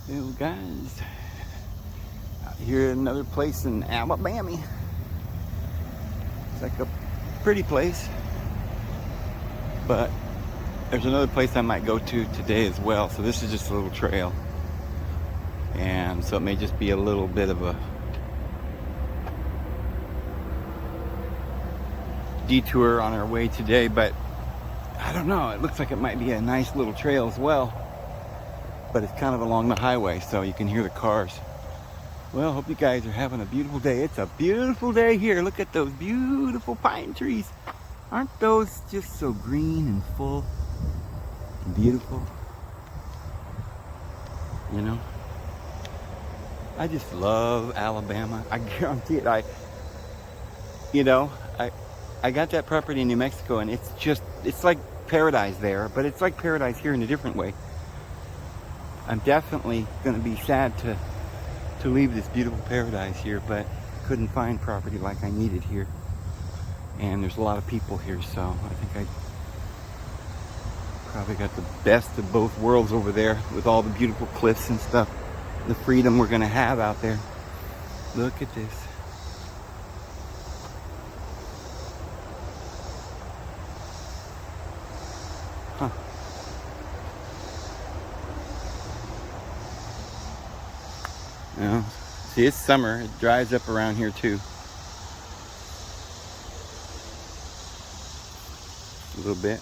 Hello guys, out here at another place in Alabama. It's like a pretty place, but there's another place I might go to today as well. So this is just a little trail, and so it may just be a little bit of a detour on our way today, but I don't know, it looks like it might be a nice little trail as well, but it's kind of along the highway, so you can hear the cars. Well, hope you guys are having a beautiful day. It's a beautiful day here. Look at those beautiful pine trees. Aren't those just so green and full and beautiful? You know, I just love Alabama. I guarantee it. I got that property in New Mexico, and it's like paradise there, but it's like paradise here in a different way. I'm definitely going to be sad to leave this beautiful paradise here, but couldn't find property like I needed here. And there's a lot of people here, so I think I probably got the best of both worlds over there with all the beautiful cliffs and stuff. The freedom we're going to have out there. Look at this. Huh. Well, see, it's summer. It dries up around here too. A little bit.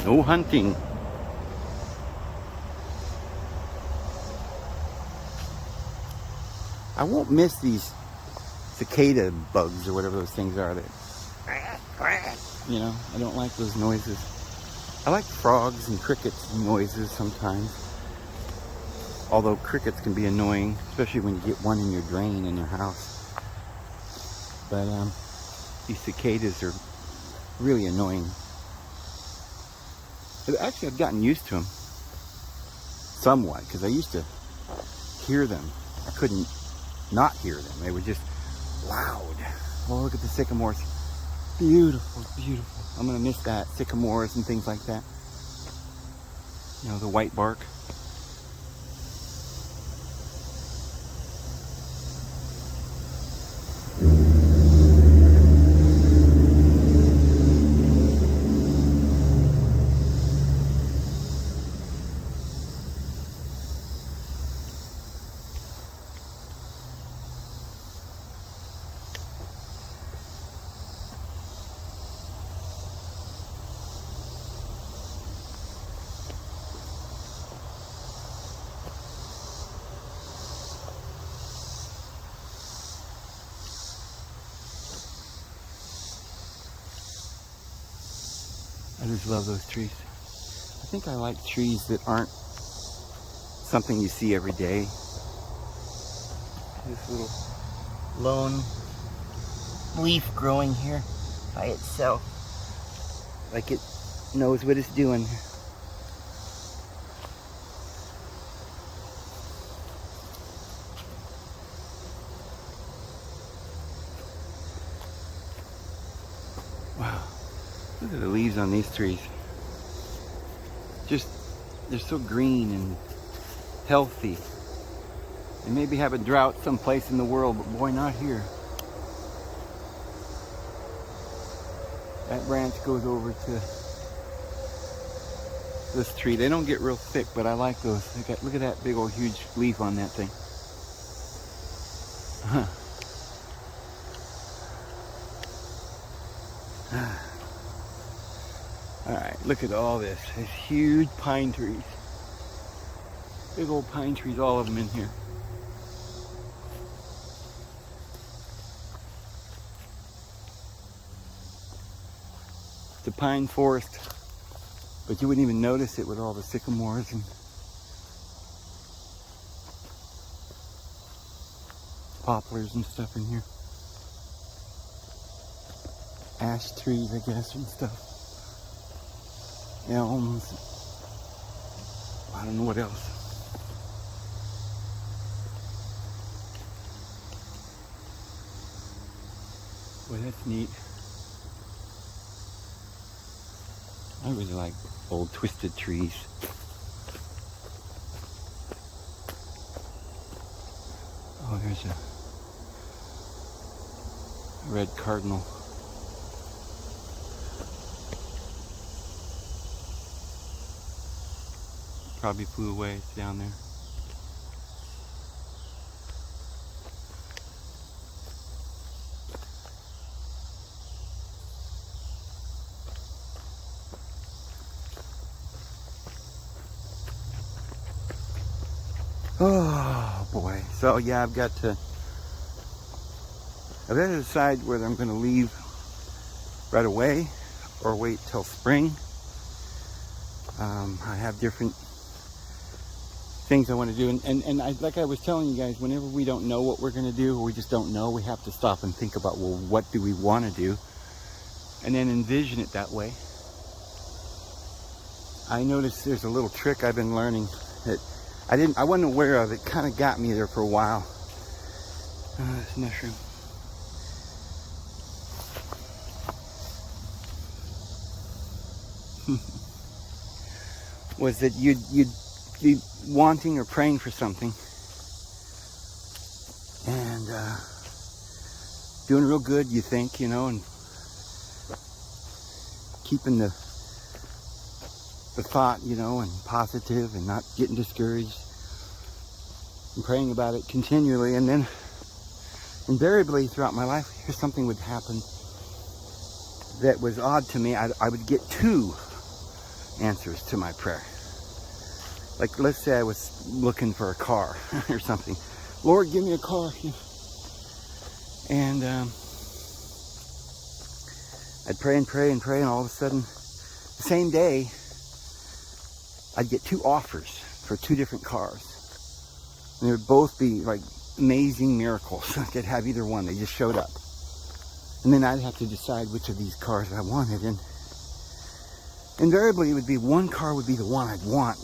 No hunting. I won't miss these cicada bugs or whatever those things are that, you know, I don't like those noises. I like frogs and crickets noises sometimes. Although crickets can be annoying, especially when you get one in your drain in your house. But these cicadas are really annoying. Actually, I've gotten used to them somewhat, because I used to hear them. I couldn't not hear them. They were just loud. Oh, look at the sycamores. Beautiful, beautiful. I'm going to miss that. Sycamores and things like that. You know, the white bark. I just love those trees. I think I like trees that aren't something you see every day. This little lone leaf growing here by itself. Like it knows what it's doing. Wow. Look at the leaves on these trees. Just, they're so green and healthy. They maybe have a drought someplace in the world, but boy, not here. That branch goes over to this tree. They don't get real thick, but I like those. Look at that big old huge leaf on that thing. Alright, look at all this. There's huge pine trees. Big old pine trees, all of them in here. It's a pine forest, but you wouldn't even notice it with all the sycamores and poplars and stuff in here. Ash trees, I guess, and stuff. Elms. I don't know what else. Boy, that's neat. I really like old twisted trees. Oh, there's a red cardinal. Probably flew away. It's down there. Oh boy. So yeah, I've got to decide whether I'm going to leave right away or wait till spring. I have different things I want to do, and like I was telling you guys, whenever we don't know what we're going to do, or we just don't know, we have to stop and think about, well, what do we want to do, and then envision it that way. I noticed there's a little trick I've been learning that I wasn't aware of. It kind of got me there for a while. This mushroom. Was that you'd be wanting or praying for something and doing real good, you think, you know, and keeping the thought, you know, and positive and not getting discouraged and praying about it continually. And then invariably throughout my life, here something would happen that was odd to me. I would get two answers to my prayer. Like, let's say I was looking for a car or something. Lord, give me a car. And I'd pray and pray and pray, and all of a sudden, the same day, I'd get two offers for two different cars. And they would both be like amazing miracles. I could have either one. They just showed up. And then I'd have to decide which of these cars I wanted. And invariably, it would be one car would be the one I'd want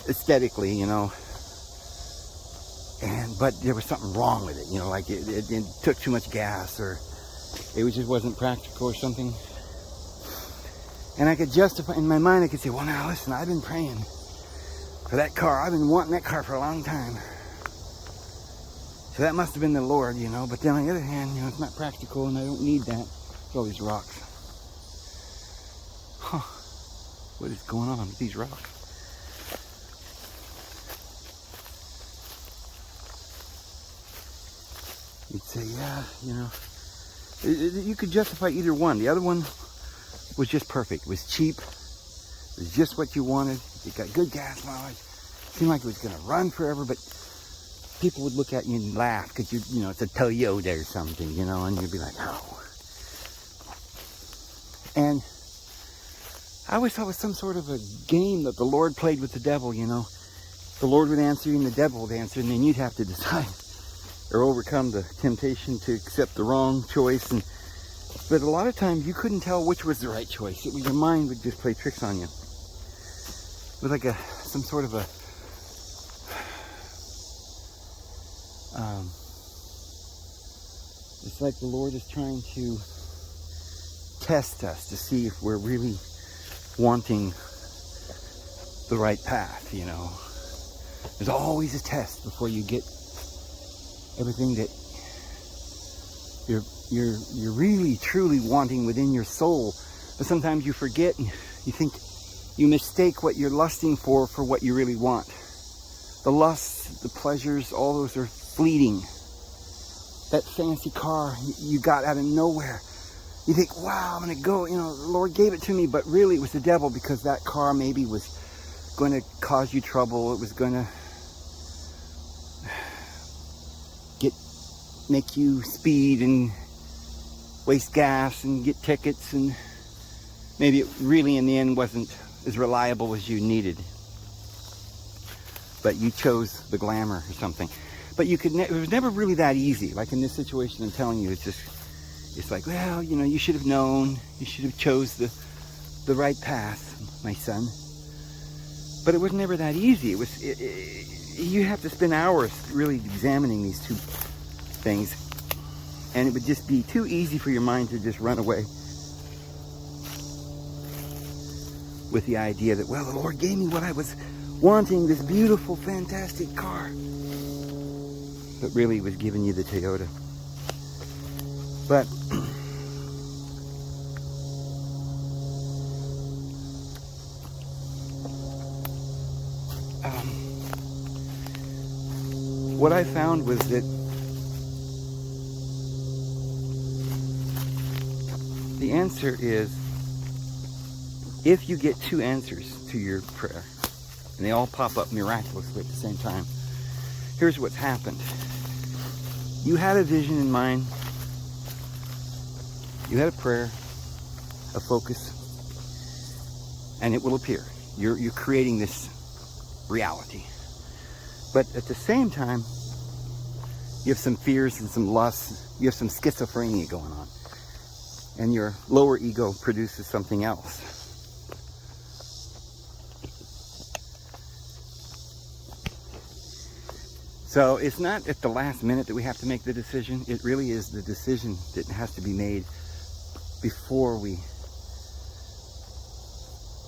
aesthetically, you know. But there was something wrong with it, you know, like it took too much gas, or it just wasn't practical or something. And I could justify, in my mind, I could say, well, now listen, I've been praying for that car. I've been wanting that car for a long time. So that must have been the Lord, you know. But then on the other hand, you know, it's not practical and I don't need that. Look at all these rocks. Huh. What is going on with these rocks? You'd say, yeah, you know. You could justify either one. The other one was just perfect. It was cheap. It was just what you wanted. It got good gas mileage. It seemed like it was going to run forever, but people would look at you and laugh because you know, it's a Toyota or something, you know, and you'd be like, oh. And I always thought it was some sort of a game that the Lord played with the devil, you know. The Lord would answer you and the devil would answer, and then you'd have to decide or overcome the temptation to accept the wrong choice. But a lot of times you couldn't tell which was the right choice. Your mind would just play tricks on you. It was like some sort of a it's like the Lord is trying to test us to see if we're really wanting the right path, you know. There's always a test before you get everything that you're really truly wanting within your soul. But sometimes you forget and you think you mistake what you're lusting for what you really want. The lusts, the pleasures, all those are fleeting. That fancy car you got out of nowhere, you think, wow, I'm gonna go, you know, the Lord gave it to me, but really it was the devil, because that car maybe was going to cause you trouble. It was going to make you speed and waste gas and get tickets, and maybe it really in the end wasn't as reliable as you needed, but you chose the glamour or something. But you could it was never really that easy. Like in this situation I'm telling you, it's like, well, you know, you should have known, you should have chose the right path, my son. But it was never that easy. You have to spend hours really examining these two things. And it would just be too easy for your mind to just run away with the idea that, well, the Lord gave me what I was wanting, this beautiful, fantastic car. But really, He was giving you the Toyota. But what I found was that the answer is, if you get two answers to your prayer, and they all pop up miraculously at the same time, here's what's happened. You had a vision in mind, you had a prayer, a focus, and it will appear. You're creating this reality. But at the same time, you have some fears and some lusts, you have some schizophrenia going on, and your lower ego produces something else. So it's not at the last minute that we have to make the decision. It really is the decision that has to be made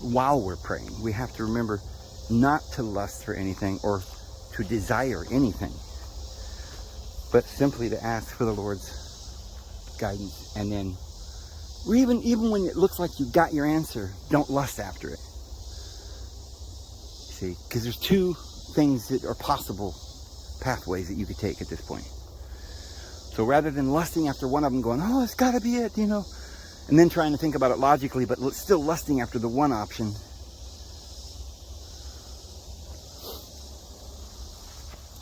while we're praying. We have to remember not to lust for anything or to desire anything, but simply to ask for the Lord's guidance. And then, or even when it looks like you got your answer, don't lust after it. See, because there's two things that are possible pathways that you could take at this point. So rather than lusting after one of them, going, oh, it's got to be it, you know, and then trying to think about it logically, but still lusting after the one option,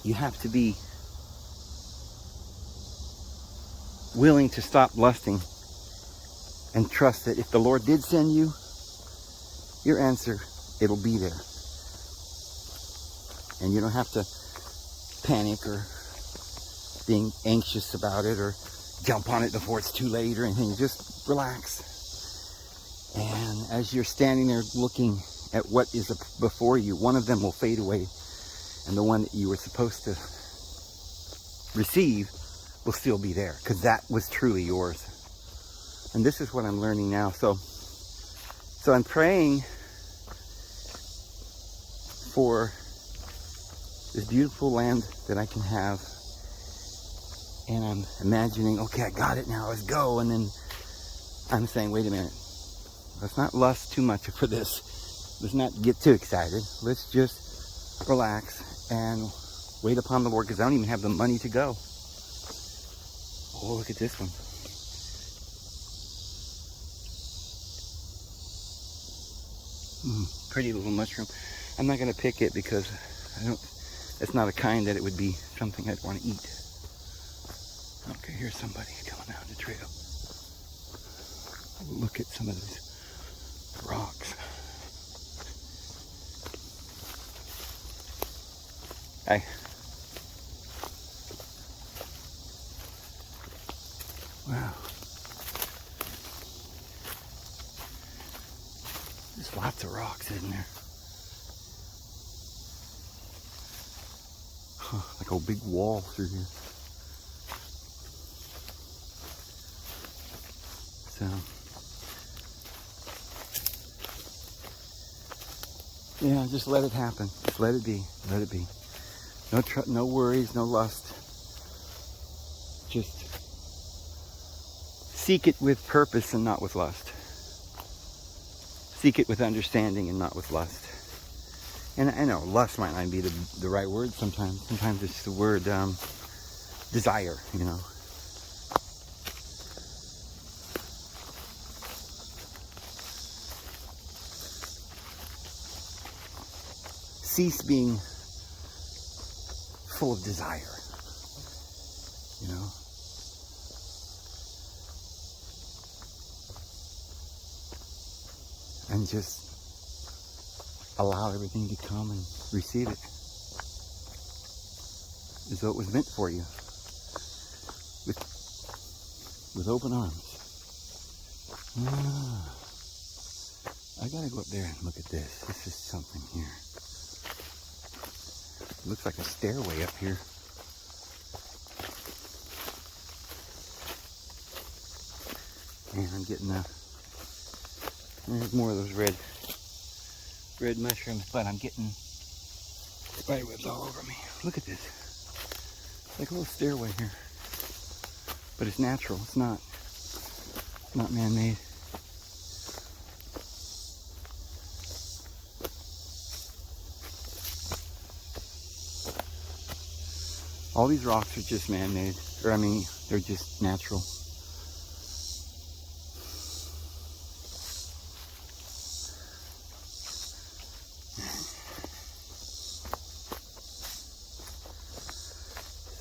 you have to be willing to stop lusting and trust that if the Lord did send you your answer, it'll be there. And you don't have to panic or being anxious about it or jump on it before it's too late or anything. Just relax. And as you're standing there looking at what is before you, one of them will fade away, and the one that you were supposed to receive will still be there, because that was truly yours. And this is what I'm learning now. So I'm praying for this beautiful land that I can have, and I'm imagining, okay, I got it now, let's go. And then I'm saying, wait a minute, let's not lust too much for this. Let's not get too excited. Let's just relax and wait upon the Lord, because I don't even have the money to go. Oh, look at this one. Pretty little mushroom. I'm not going to pick it because it's not a kind that it would be something I'd want to eat. Okay, here's somebody coming down the trail. Look at some of these rocks. Hi. Wow. There's lots of rocks, isn't there? Like a big wall through here. So, yeah, just let it happen. Just let it be. Let it be. No worries, no lust. Just seek it with purpose and not with lust. Seek it with understanding and not with lust. And I know lust might not be the right word sometimes. Sometimes it's the word desire, you know. Cease being full of desire, you know. And just allow everything to come and receive it as though it was meant for you, with open arms. I gotta go up there and look at this. This is something here. It looks like a stairway up here. And I'm getting there's more of those red mushrooms, but I'm getting spiderwebs all over me. Look at this. It's like a little stairway here. But it's natural. It's not man-made. All these rocks are just man-made. Or I mean, they're just natural.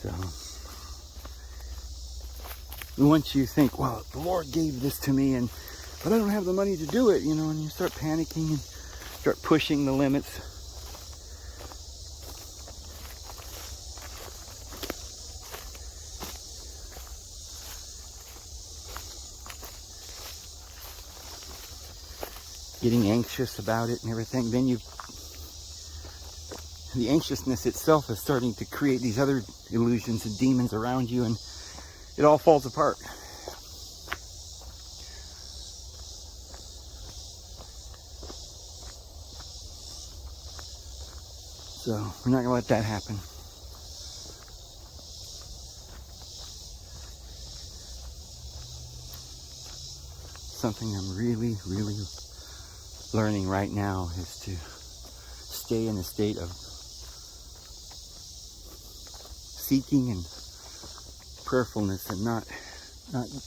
So, once you think, well, the Lord gave this to me, but I don't have the money to do it, you know, and you start panicking and start pushing the limits. Getting anxious about it and everything, then the anxiousness itself is starting to create these other illusions and demons around you, and it all falls apart. So we're not going to let that happen. Something I'm really, really learning right now is to stay in a state of seeking and prayerfulness, and not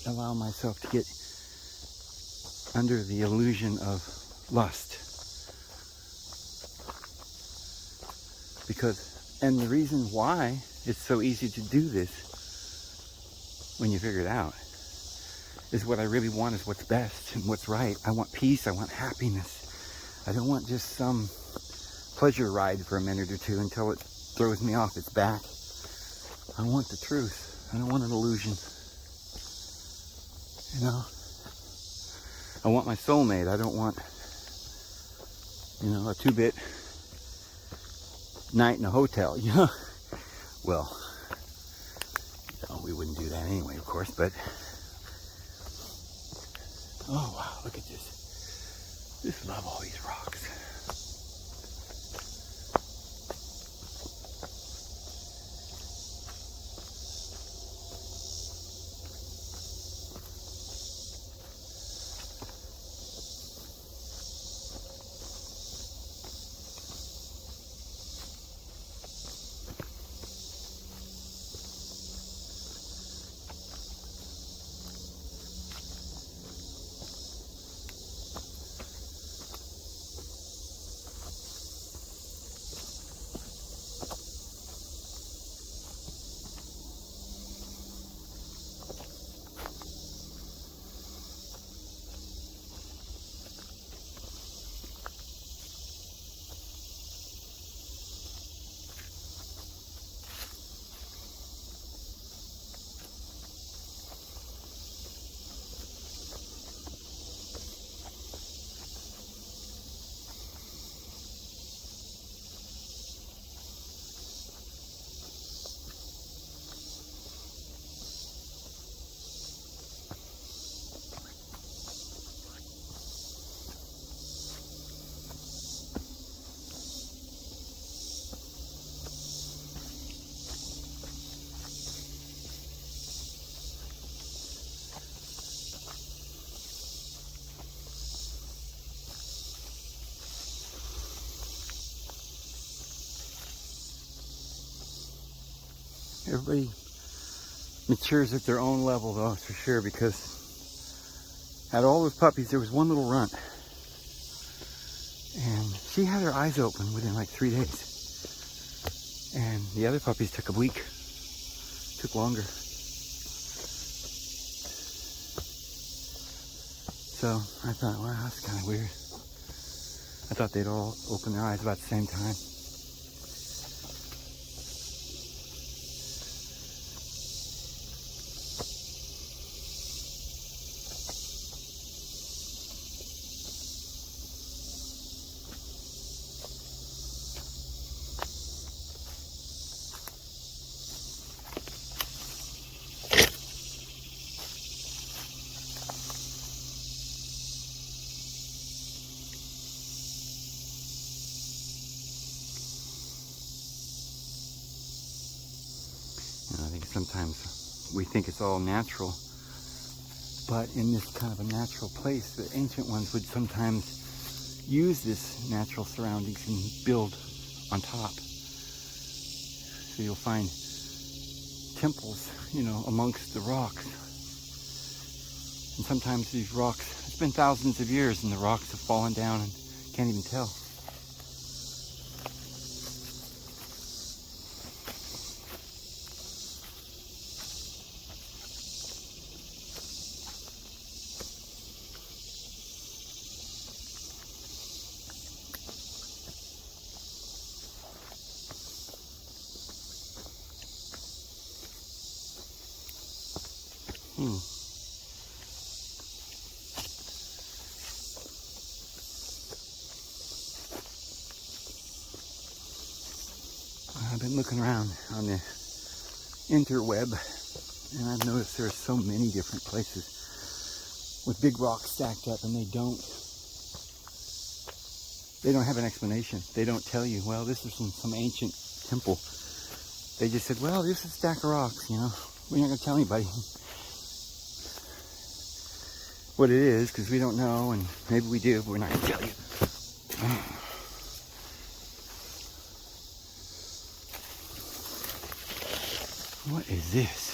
allow myself to get under the illusion of lust. And the reason why it's so easy to do this when you figure it out is what I really want is what's best and what's right. I want peace. I want happiness. I don't want just some pleasure ride for a minute or two until it throws me off its back. I want the truth. I don't want an illusion. You know? I want my soulmate. I don't want, you know, a 2-bit night in a hotel, you know? Well, you know, we wouldn't do that anyway, of course, but oh wow, look at this. Just love all these rocks. Everybody matures at their own level, though, for sure, because out of all those puppies, there was one little runt. And she had her eyes open within like 3 days. And the other puppies took a week. Took longer. So I thought, wow, that's kind of weird. I thought they'd all open their eyes about the same time. Sometimes we think it's all natural, but in this kind of a natural place, the ancient ones would sometimes use this natural surroundings and build on top. So you'll find temples, amongst the rocks. And sometimes these rocks, it's been thousands of years and the rocks have fallen down and can't even tell. I've been looking around on the interweb, and I've noticed there are so many different places with big rocks stacked up, and they don't have an explanation. They don't tell you, well, this is from some ancient temple. They just said, well, this is a stack of rocks, We're not going to tell anybody what it is, because we don't know, and maybe we do, but we're not going to tell you. What is this?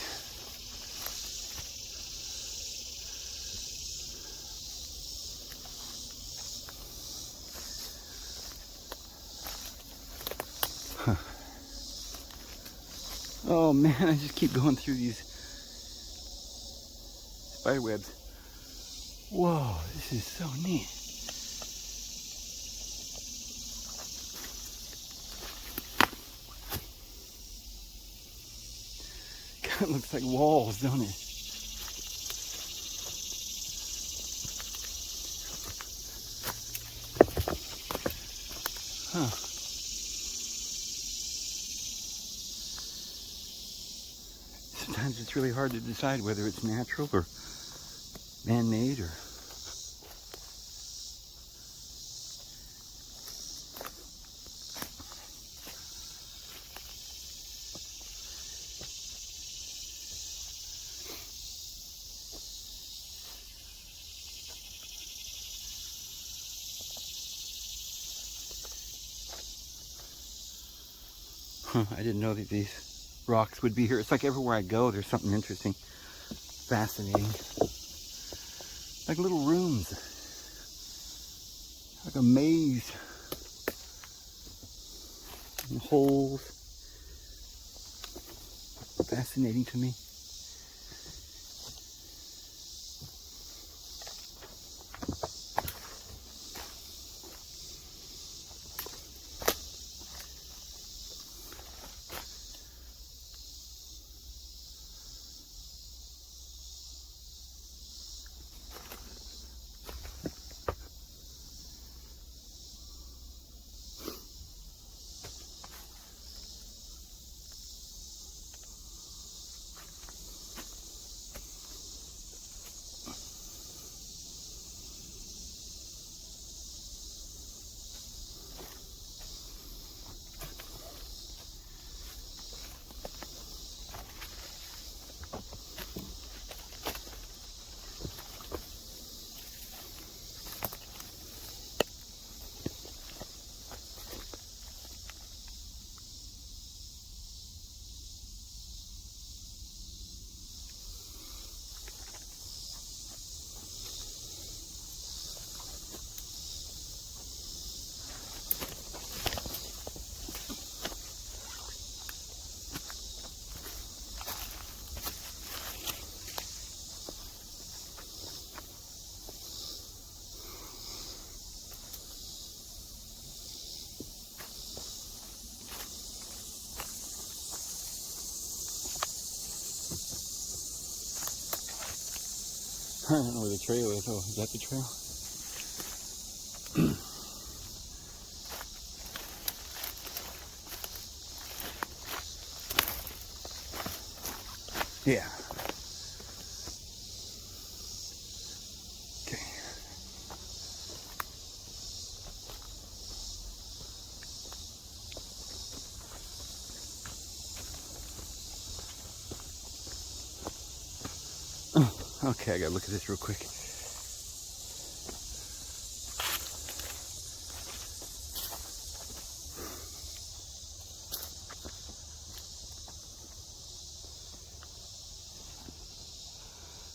Huh. Oh man, I just keep going through these spider webs. Whoa, this is so neat. It looks like walls, don't it? Huh. Sometimes it's really hard to decide whether it's natural or man-made or... I didn't know that these rocks would be here. It's like everywhere I go, there's something interesting, fascinating. Like little rooms, like a maze, and holes. Fascinating to me. I don't know where the trail is. Oh, is that the trail? Yeah. Okay. Okay, I gotta look at this real quick.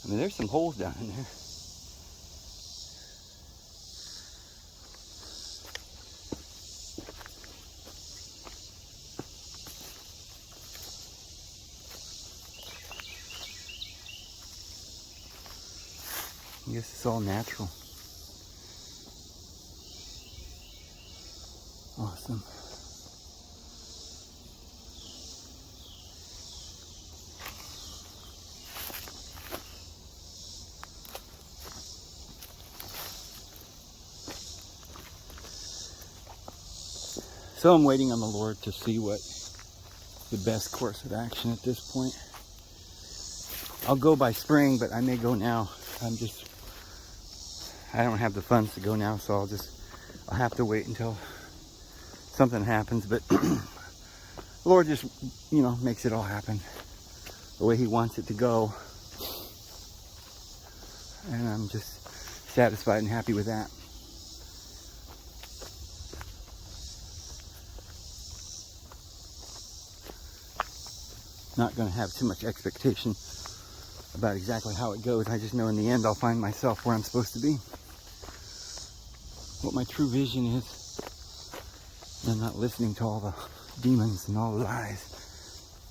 I mean, there's some holes down in there. I guess it's all natural. Awesome. So I'm waiting on the Lord to see what the best course of action at this point. I'll go by spring, but I may go now. I don't have the funds to go now, so I'll have to wait until something happens. But the Lord just, makes it all happen the way He wants it to go. And I'm just satisfied and happy with that. Not going to have too much expectation about exactly how it goes. I just know in the end I'll find myself where I'm supposed to be. What my true vision is. And I'm not listening to all the demons and all the lies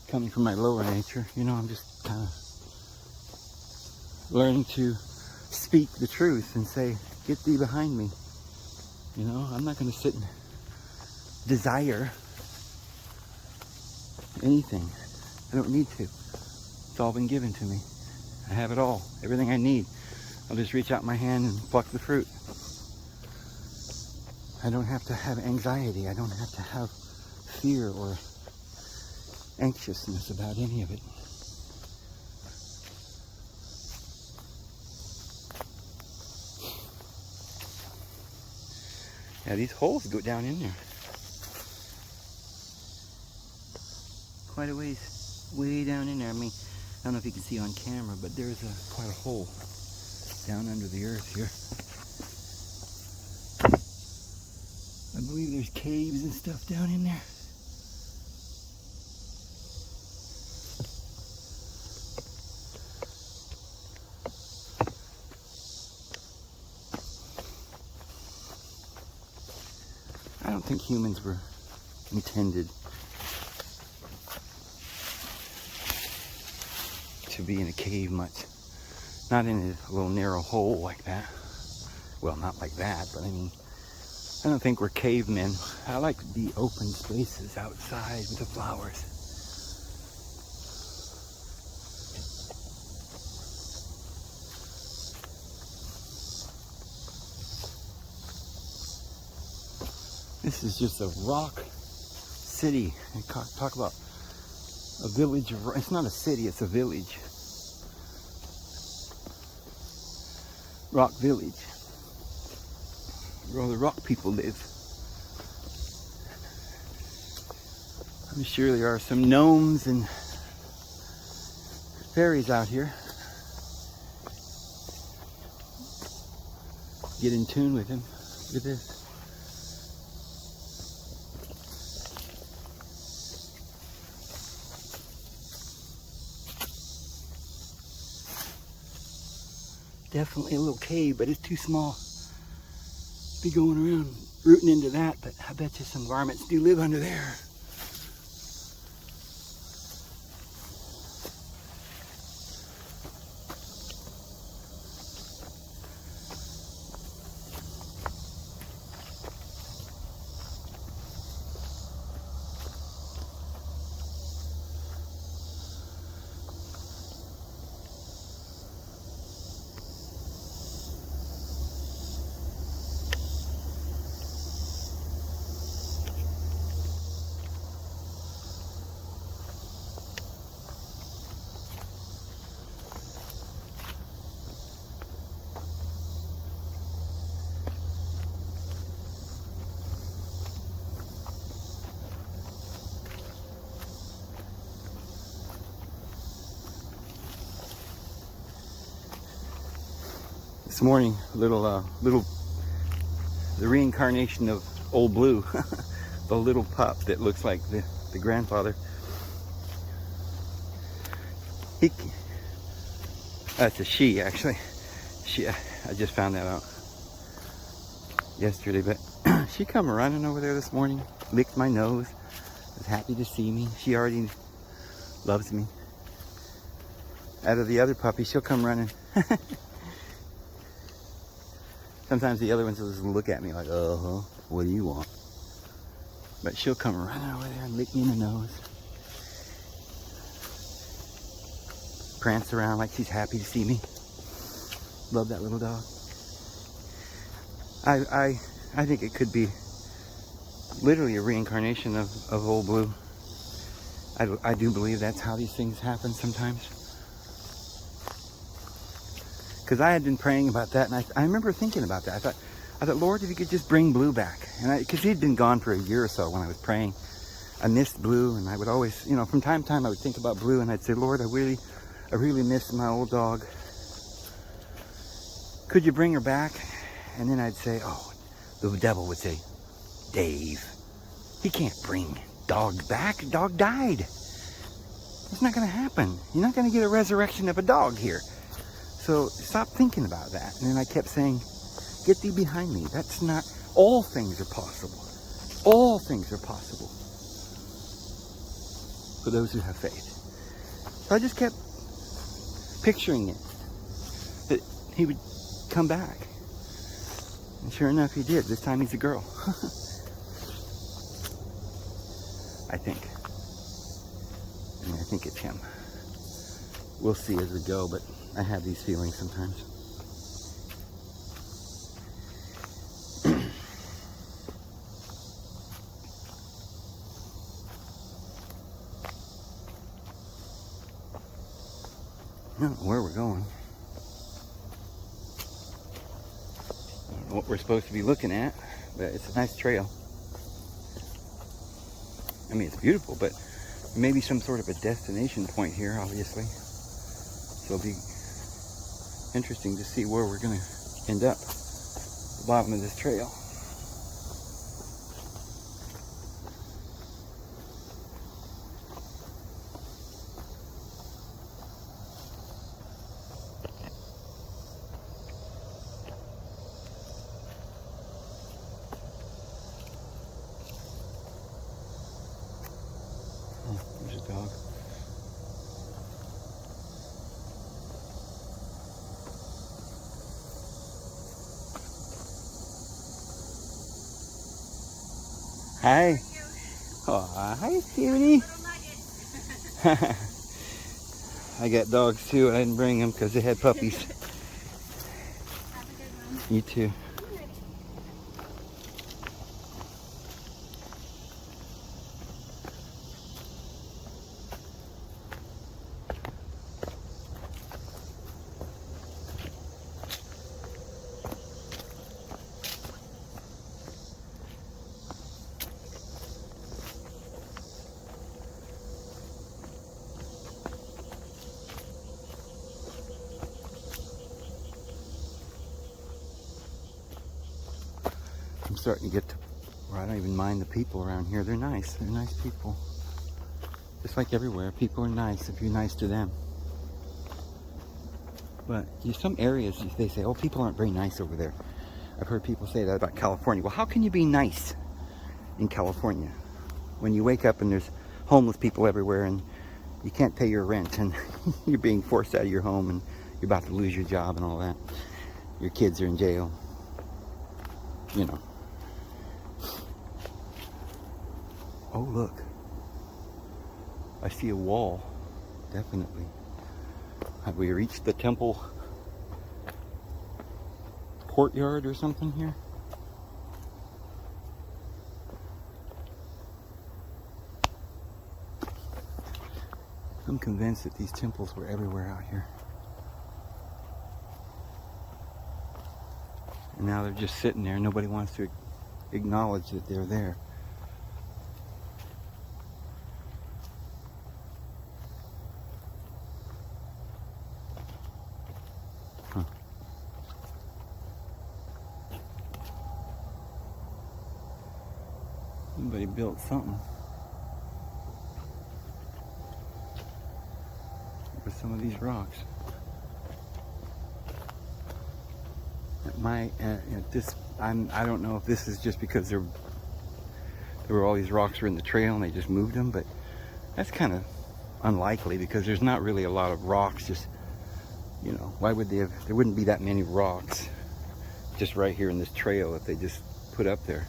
coming from my lower nature. I'm just kind of learning to speak the truth and say, get thee behind me. I'm not going to sit and desire anything. I don't need to. It's all been given to me. I have it all. Everything I need. I'll just reach out my hand and pluck the fruit. I don't have to have anxiety. I don't have to have fear or anxiousness about any of it. Yeah, these holes go down in there. Quite a ways, way down in there. I mean, I don't know if you can see on camera, but there's quite a hole down under the earth here. I believe there's caves and stuff down in there. I don't think humans were intended to be in a cave much. Not in a little narrow hole like that. Well, not like that, but I mean, I don't think we're cavemen. I like the open spaces outside with the flowers. This is just a rock city. And talk about a village. It's not a city, it's a village. Rock village. Where all the rock people live. I'm sure there are some gnomes and fairies out here. Get in tune with him. Look at this. Definitely a little cave, but it's too small to be going around rooting into that. But I bet you some varmints do live under there. this morning, the reincarnation of Old Blue, the little pup that looks like the grandfather. That's a she, actually. I just found that out yesterday, but she come running over there this morning, licked my nose, was happy to see me. She already loves me. Out of the other puppy, she'll come running. Sometimes the other ones will just look at me like, what do you want? But she'll come running over there and lick me in the nose. Prance around like she's happy to see me. Love that little dog. I think it could be literally a reincarnation of Old Blue. I do believe that's how these things happen sometimes. Because I had been praying about that, and I remember thinking about that. I thought, Lord, if you could just bring Blue back. And because he'd been gone for a year or so when I was praying. I missed Blue, and I would always, from time to time I would think about Blue, and I'd say, Lord, I really miss my old dog. Could you bring her back? And then I'd say, the devil would say, Dave, he can't bring dog back. Dog died. It's not going to happen. You're not going to get a resurrection of a dog here. So stop thinking about that. And then I kept saying, get thee behind me. That's not, all things are possible. All things are possible for those who have faith. So I just kept picturing it, that he would come back. And sure enough, he did. This time he's a girl. I think. I think it's him. We'll see as we go, but I have these feelings sometimes. I don't know where we're going. I don't know what we're supposed to be looking at, but it's a nice trail. I mean, it's beautiful, but maybe some sort of a destination point here, obviously. So it'll be interesting to see where we're going to end up at the bottom of this trail. Oh, there's a dog. Hi. Oh, hi, cutie. I got dogs too. I didn't bring them because they had puppies. Have a good one. You too. I'm starting to get to where I don't even mind the people around here. They're nice. They're nice people. Just like everywhere, people are nice if you're nice to them. But some areas, they say, oh, people aren't very nice over there. I've heard people say that about California. Well, how can you be nice in California when you wake up and there's homeless people everywhere and you can't pay your rent and you're being forced out of your home and you're about to lose your job and all that. Your kids are in jail. Oh, look. I see a wall. Definitely. Have we reached the temple courtyard or something here? I'm convinced that these temples were everywhere out here. And now they're just sitting there. Nobody wants to acknowledge that they're there. Huh. Somebody built something with some of these rocks. I don't know if this is just because there were all these rocks were in the trail and they just moved them, but that's kind of unlikely because there's not really a lot of rocks. Just, you know, why would they have? There wouldn't be that many rocks just right here in this trail that they just put up there.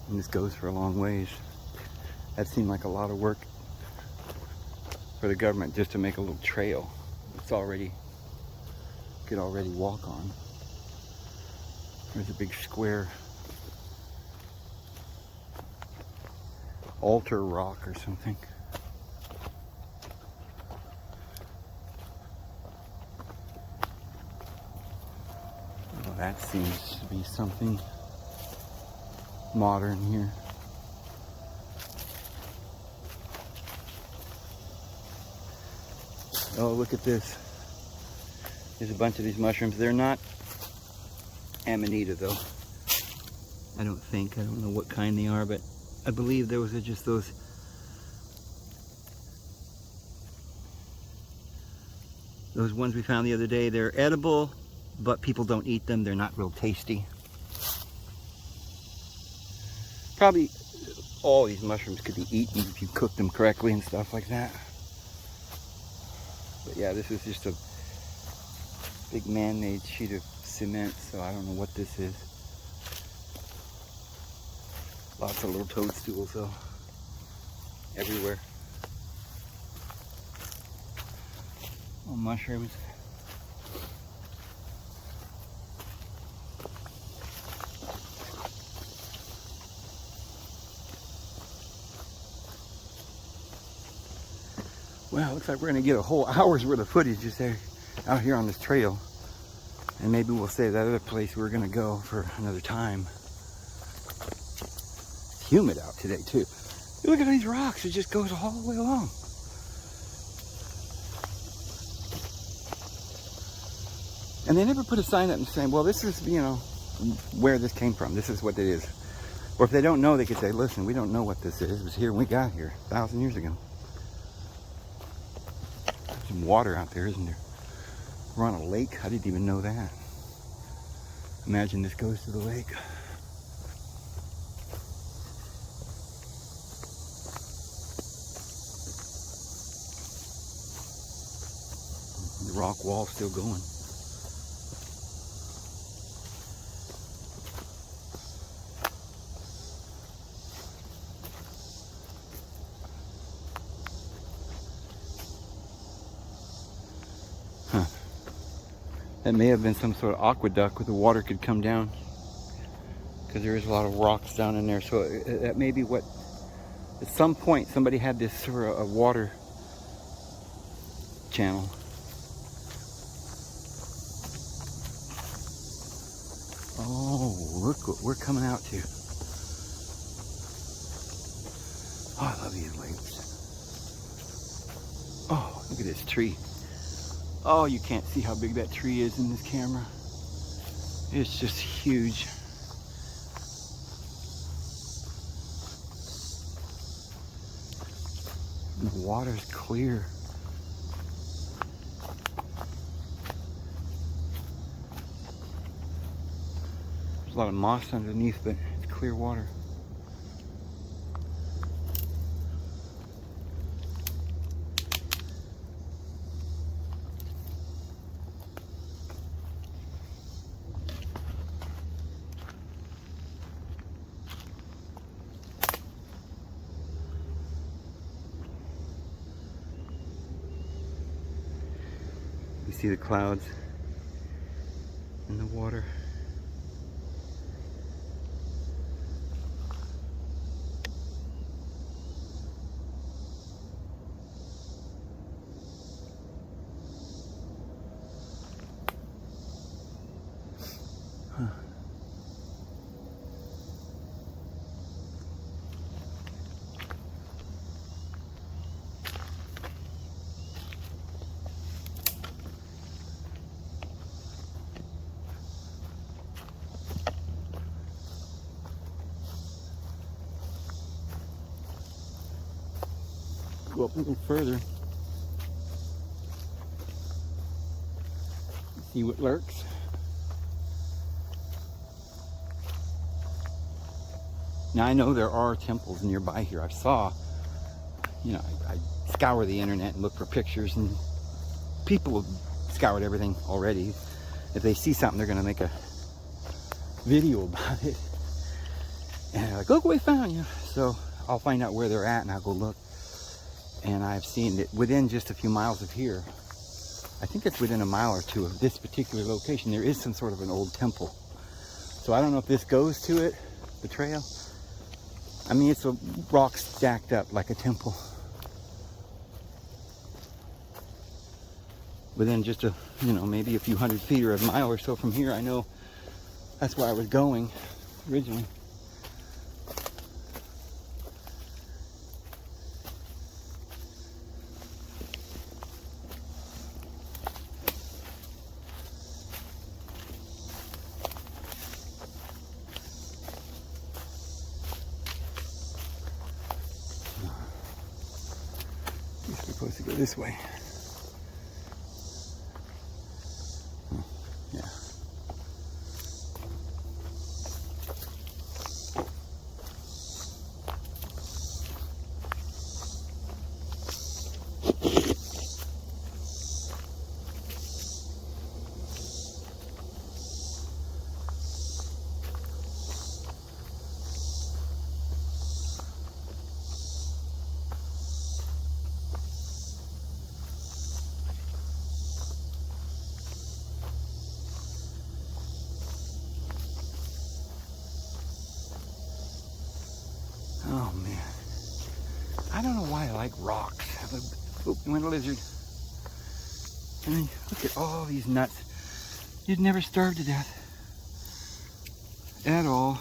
And this goes for a long ways. That seemed like a lot of work for the government just to make a little trail. It's already, could already walk on. There's a big square altar rock or something. Well, that seems to be something modern here. Oh, look at this. There's a bunch of these mushrooms. They're not Amanita though. I don't think. I don't know what kind they are, but I believe those are just those ones we found the other day. They're edible, but people don't eat them. They're not real tasty. Probably all these mushrooms could be eaten if you cook them correctly and stuff like that. But yeah, this is just a big man-made sheet of cement, so I don't know what this is. Lots of little toadstools though, everywhere. Oh, mushrooms. Well, looks like we're gonna get a whole hour's worth of footage just there, out here on this trail. And maybe we'll save that other place we're gonna go for another time. It's humid out today too. Look at these rocks, it just goes all the way along. And they never put a sign up and saying, well, this is, you know, where this came from. This is what it is. Or if they don't know, they could say, listen, we don't know what this is. It was here when we got here 1,000 years ago. There's some water out there, isn't there? We're on a lake. I didn't even know that. Imagine this goes to the lake. The rock wall's still going. Huh. That may have been some sort of aqueduct where the water could come down, because there is a lot of rocks down in there. So that may be what, at some point, somebody had this sort of a water channel. Oh, look what we're coming out to. Oh, I love these lakes. Oh, look at this tree. Oh, you can't see how big that tree is in this camera. It's just huge. And the water's clear. There's a lot of moss underneath, but it's clear water. You see the clouds in the water. Huh. go up a little further. See what lurks. Now I know there are temples nearby here. I saw, you know, I scour the internet and look for pictures, and people have scoured everything already. If they see something, they're going to make a video about it. And they're like, look what we found, you know. So I'll find out where they're at and I'll go look. And I've seen it within just a few miles of here. I think it's within a mile or two of this particular location. There is some sort of an old temple. So I don't know if this goes to it, the trail. I mean, it's a rock stacked up like a temple. Within just a, you know, maybe a few hundred feet or a mile or so from here. I know that's where I was going originally. We're supposed to go this way. Oh, yeah. Oh man, I don't know why I like rocks. Oh, went a lizard. And then look at all these nuts. You'd never starve to death at all.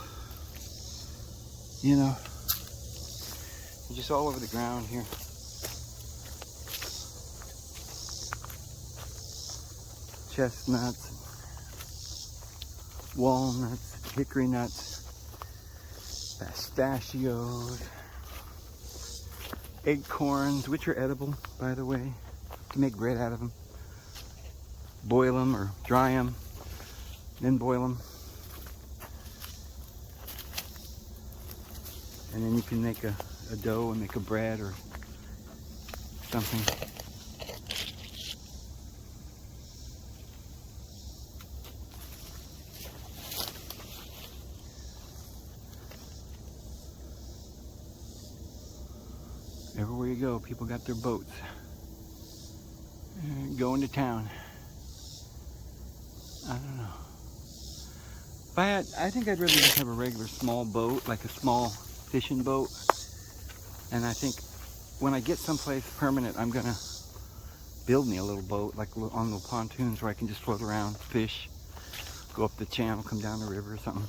You know, just all over the ground here. Chestnuts, walnuts, hickory nuts. Pistachios, acorns, which are edible, by the way. You can make bread out of them. Boil them or dry them, then boil them. And then you can make a dough and make a bread or something. Everywhere you go, people got their boats. Going to town. I don't know. If I think I'd rather just have a regular small boat, like a small fishing boat. And I think when I get someplace permanent, I'm gonna build me a little boat, like on little pontoons where I can just float around, fish, go up the channel, come down the river or something.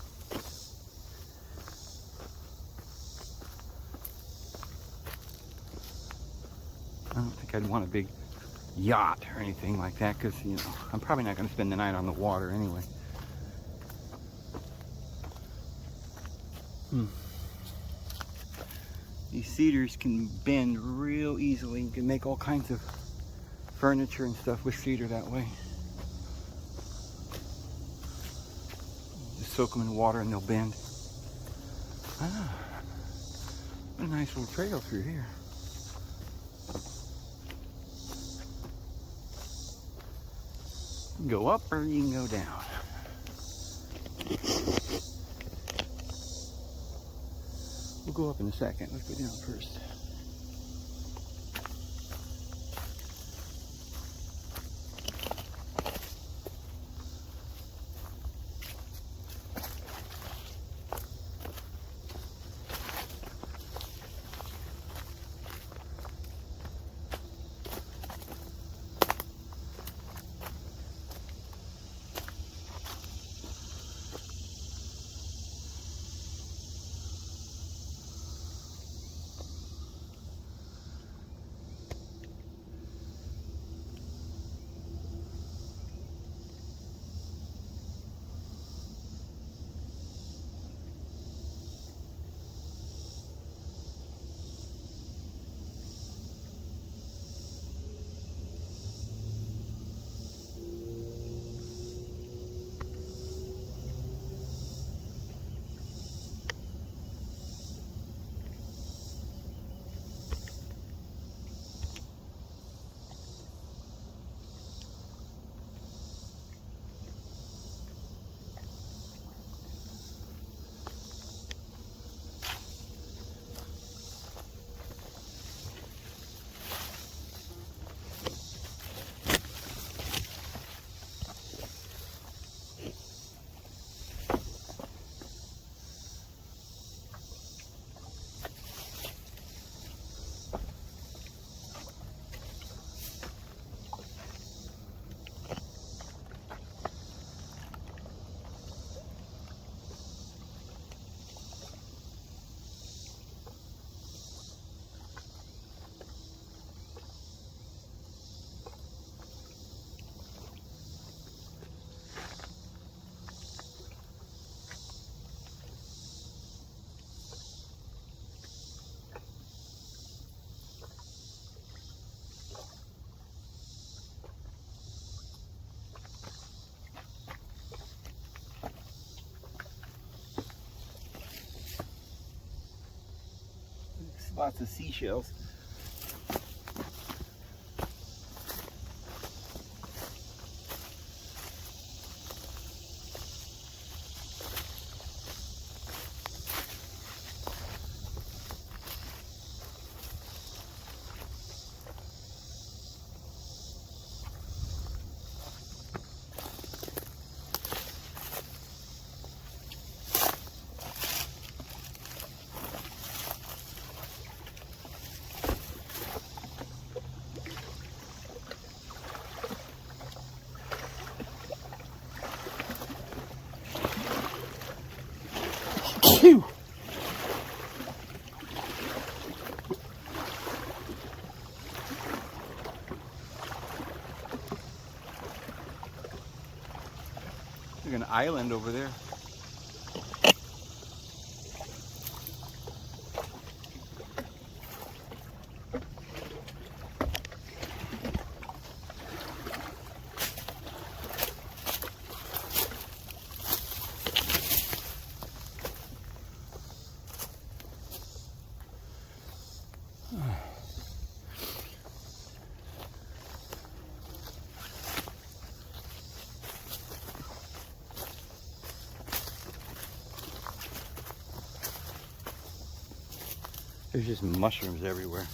I don't think I'd want a big yacht or anything like that because, you know, I'm probably not going to spend the night on the water anyway. These cedars can bend real easily. You can make all kinds of furniture and stuff with cedar that way. Just soak them in water and they'll bend. Ah, what a nice little trail through here. You can go up or you can go down. We'll go up in a second. Let's go down first. Lots of seashells. Phew. There's an island over there. There's just mushrooms everywhere.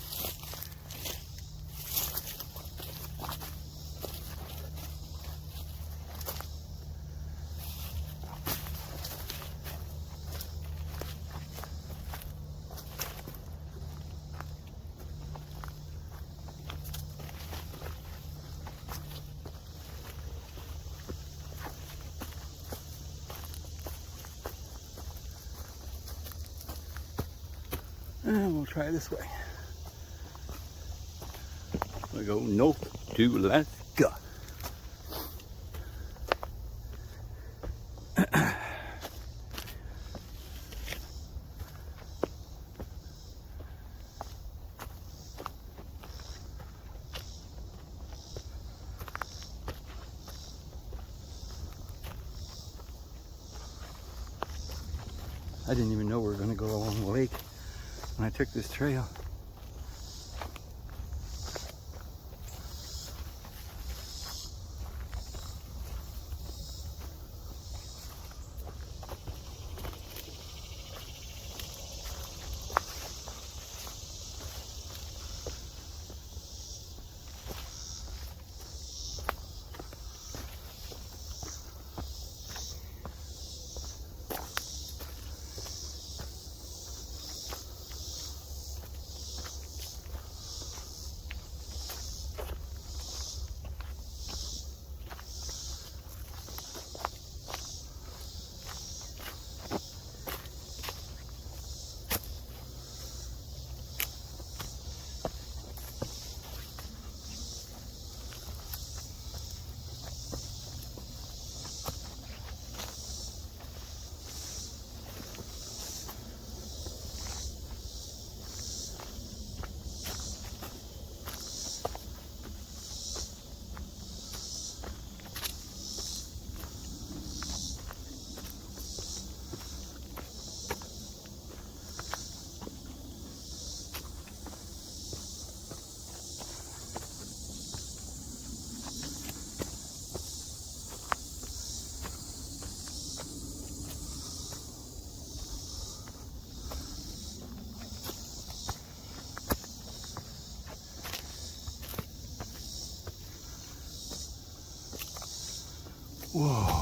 And we'll try this way. We go north to Alaska. I didn't even know we were going to go along the lake when I took this trail. Whoa.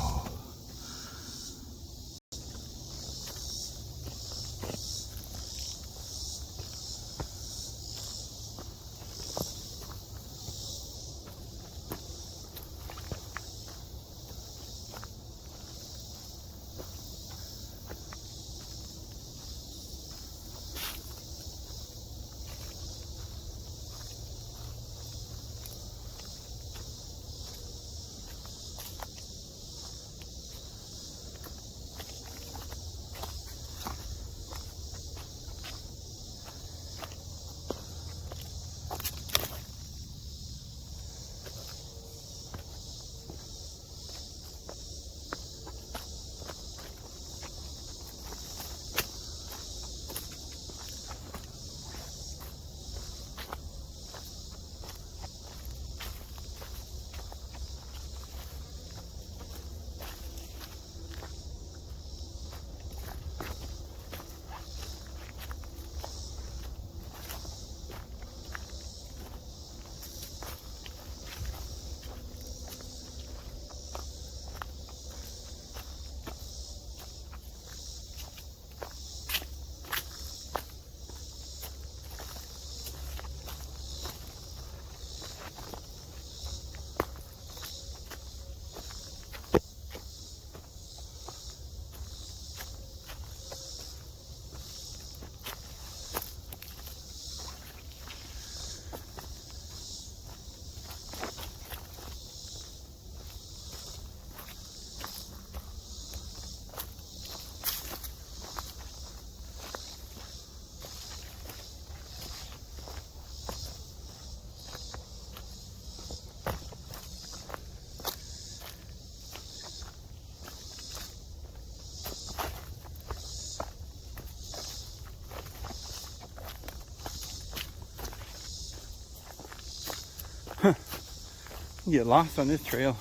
You get lost on this trail.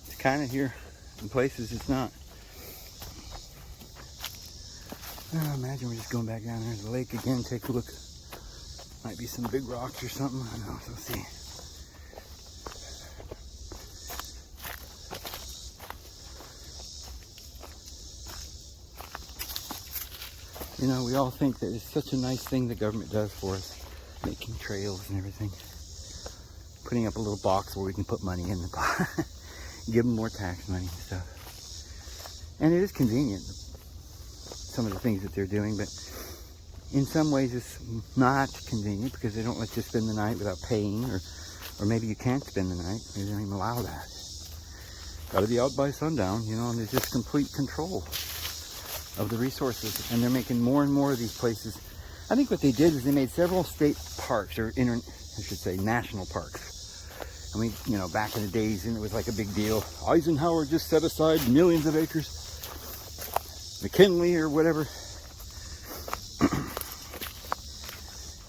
It's kind of here. In places it's not. Oh, imagine we're just going back down there to the lake again, take a look. Might be some big rocks or something. I don't know, we'll see. You know, we all think that it's such a nice thing the government does for us, making trails and everything. Putting up a little box where we can put money in the box. Give them more tax money and stuff. And it is convenient, some of the things that they're doing, but in some ways it's not convenient because they don't let you spend the night without paying, or maybe you can't spend the night. They don't even allow that. Got to be out by sundown, you know, and there's just complete control of the resources. And they're making more and more of these places. I think what they did is they made several state parks, or I should say national parks. I mean, you know, back in the days, and it was like a big deal. Eisenhower just set aside millions of acres. McKinley or whatever.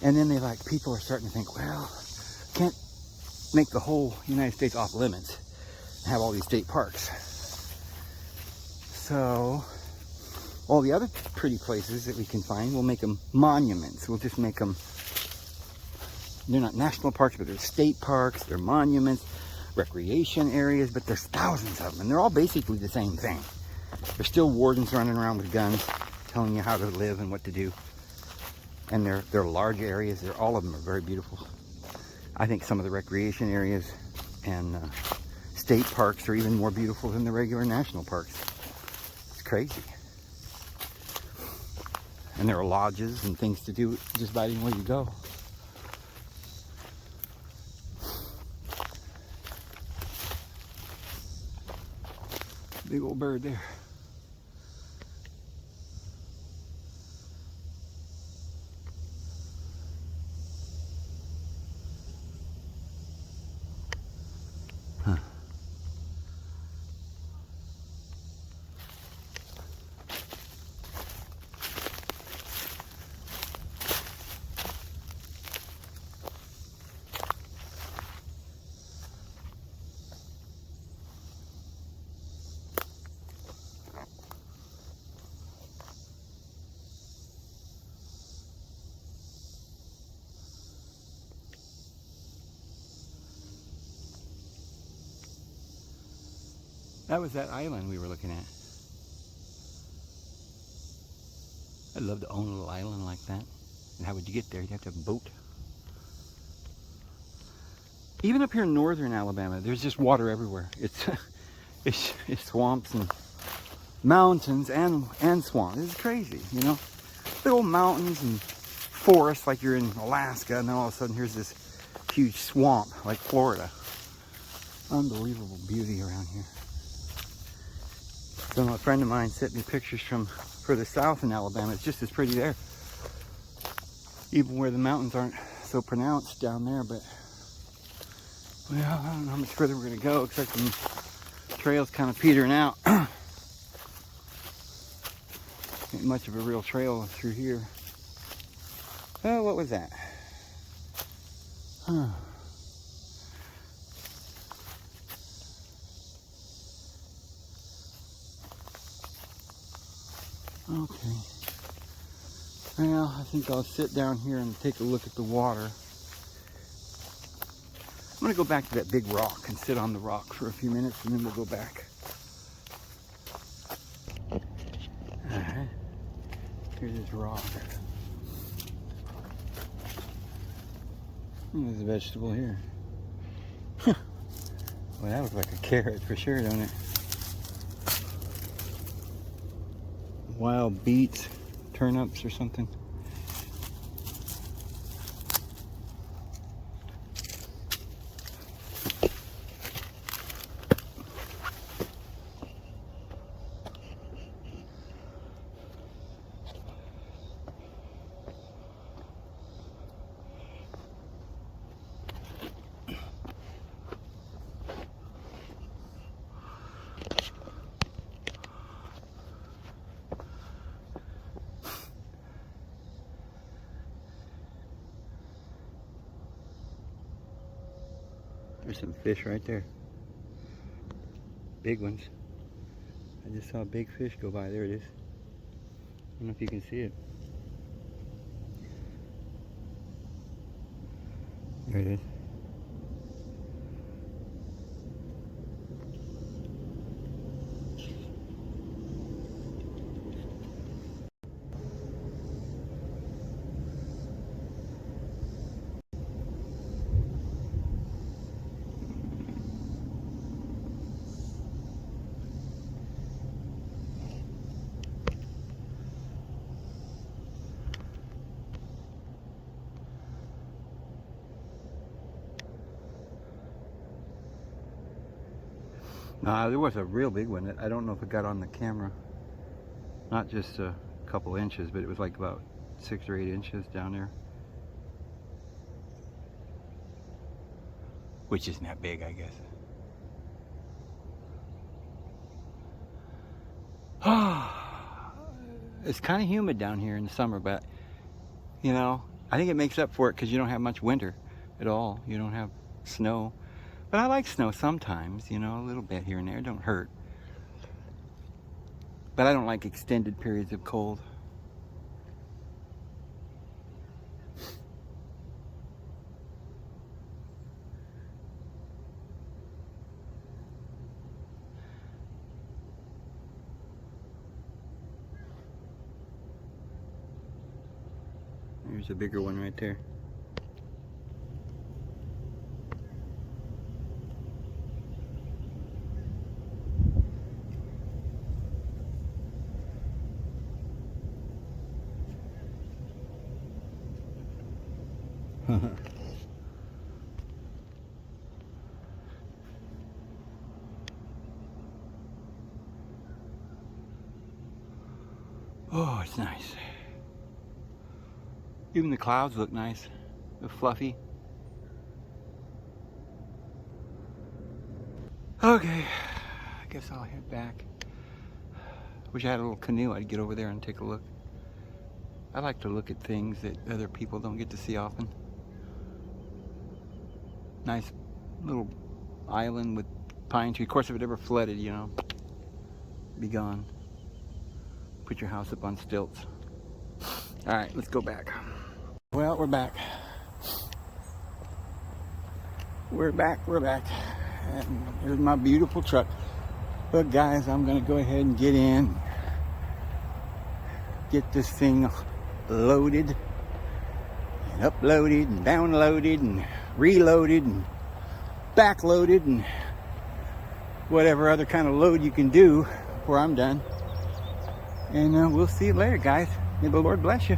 And then people are starting to think, well, can't make the whole United States off limits and have all these state parks. So all the other pretty places that we can find, we'll make them monuments. We'll just make them, they're not national parks, but they're state parks, they're monuments, recreation areas, but there's thousands of them, and they're all basically the same thing. There's still wardens running around with guns, telling you how to live and what to do. And they're large areas. All of them are very beautiful. I think some of the recreation areas and state parks are even more beautiful than the regular national parks. It's crazy. And there are lodges and things to do just about anywhere you go. Big old bird there. Huh. That was that island we were looking at. I'd love to own a little island like that. And how would you get there? You'd have to have a boat. Even up here in northern Alabama, there's just water everywhere. It's swamps and mountains and swamps. It's crazy, you know? Big old mountains and forests like you're in Alaska, and then all of a sudden here's this huge swamp like Florida. Unbelievable beauty around here. So a friend of mine sent me pictures from further south in Alabama. It's just as pretty there. Even where the mountains aren't so pronounced down there, but well, I don't know how much further we're gonna go, except the trail's kind of petering out. Ain't much of a real trail through here. Oh, what was that? Huh. Okay. Well, I think I'll sit down here and take a look at the water. I'm going to go back to that big rock and sit on the rock for a few minutes, and then we'll go back. Alright. Here's this rock. There's a vegetable here. Well, that looks like a carrot for sure, don't it? Wild beets, turnips or something. There's some fish right there. Big ones. I just saw a big fish go by. There it is. I don't know if you can see it. There it is. There was a real big one. I don't know if it got on the camera. Not just a couple inches, but it was like about 6 or 8 inches down there. Which isn't that big, I guess. It's kind of humid down here in the summer, but you know, I think it makes up for it because you don't have much winter at all. You don't have snow. But I like snow sometimes, you know, a little bit here and there. It don't hurt. But I don't like extended periods of cold. There's a bigger one right there. Oh, it's nice. Even the clouds look nice. They're fluffy. Okay, I guess I'll head back. Wish I had a little canoe. I'd get over there and take a look. I like to look at things that other people don't get to see often. Nice little island with pine tree. Of course, if it ever flooded, you know, be gone. Put your house up on stilts. All right, let's go back. Well, we're back. We're back. And here's my beautiful truck. But guys, I'm gonna go ahead and get in. Get this thing loaded and uploaded and downloaded and reloaded and backloaded and whatever other kind of load you can do before I'm done. And we'll see you later, guys. May the Lord bless you.